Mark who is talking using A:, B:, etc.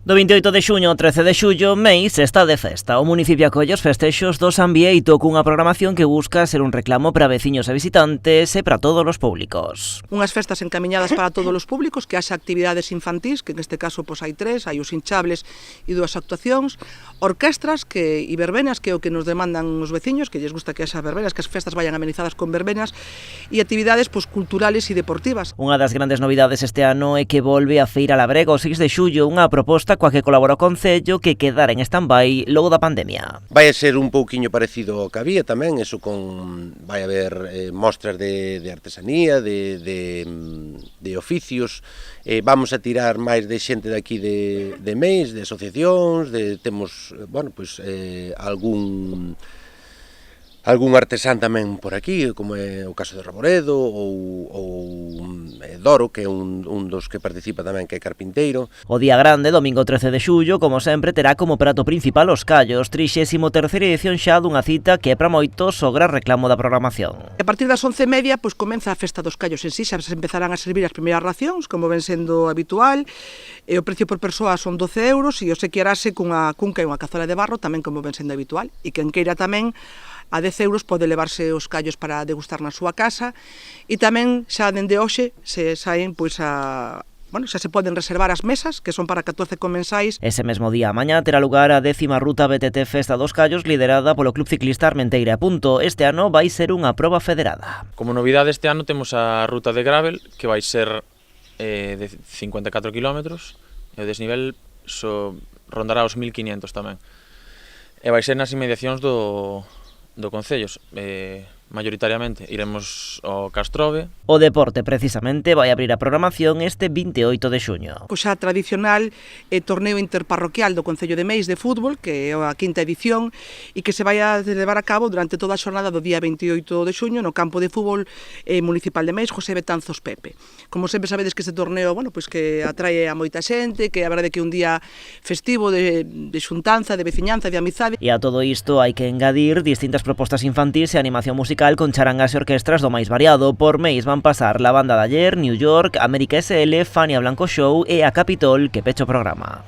A: Do 28 de xuño ao 13 de xullo, Meis está de festa. O municipio acolle os festexos do San Bieito cunha programación que busca ser un reclamo para veciños e visitantes e para todos os públicos.
B: Unhas festas encamiñadas para todos os públicos, que haxa actividades infantís, que neste caso hai tres, hai os hinchables e dúas actuacións, orquestras e verbenas, que é o que nos demandan os veciños, que lles gusta que haxa verbenas, que as festas vayan amenizadas con verbenas, e actividades culturales e deportivas.
A: Unha das grandes novidades este ano é que volve a Feira Labrega o 6 de xullo, unha proposta coa que colabora o Concello que quedara en stand-by logo da pandemia.
C: Vai a ser un pouquiño parecido ao que había tamén, eso vai haber mostras de artesanía, de oficios, vamos a tirar máis de xente de aquí de Meis, de asociacións, temos, algún artesán tamén por aquí, como é o caso de Raboredo ou Doro, que é un dos que participa tamén, que é carpinteiro.
A: O día grande, domingo 13 de xullo, como sempre, terá como prato principal os callos, 33ª edición xa dunha cita que é para moitos o gran reclamo da programación.
B: A partir das 11:30 comeza a festa dos callos en sí, xa se empezarán a servir as primeiras racións, como ven sendo habitual, e o precio por persoa son 12 euros, e o se querase cunha cunca e unha cazola de barro, tamén como ven sendo habitual, e quen queira tamén a 10 euros pode levarse os callos para degustar na súa casa, e tamén xa dende hoxe se saen xa se poden reservar as mesas, que son para 14 comensais.
A: Ese mesmo día a mañá terá lugar a 10ª ruta BTT Festa dos Callos, liderada polo Club Ciclista Armenteira. Este ano vai ser unha proba federada.
D: Como novidade este ano temos a ruta de gravel, que vai ser de 54 km, e o desnivel rondará os 1500 tamén. E vai ser nas inmediacións do Concello, maioritariamente iremos ao Castrove.
A: O deporte precisamente vai abrir a programación este 28 de xuño.
B: O xa tradicional torneo interparroquial do Concello de Meis de fútbol, que é a 5ª edición, e que se vai a levar a cabo durante toda a xornada do día 28 de xuño no campo de fútbol municipal de Meis, José Betanzos Pepe. Como sempre sabedes que este torneo, que atrae a moita xente, que a verdade que é un día festivo de xuntanza, de veciñanza, de amizade.
A: E a todo isto hai que engadir distintas propostas infantís e animación musical con charangas e orquestras do máis variado. Por Meis van pasar la Banda de Ayer, New York, América SL, Fania Blanco Show e a Capitol, que pecha o programa.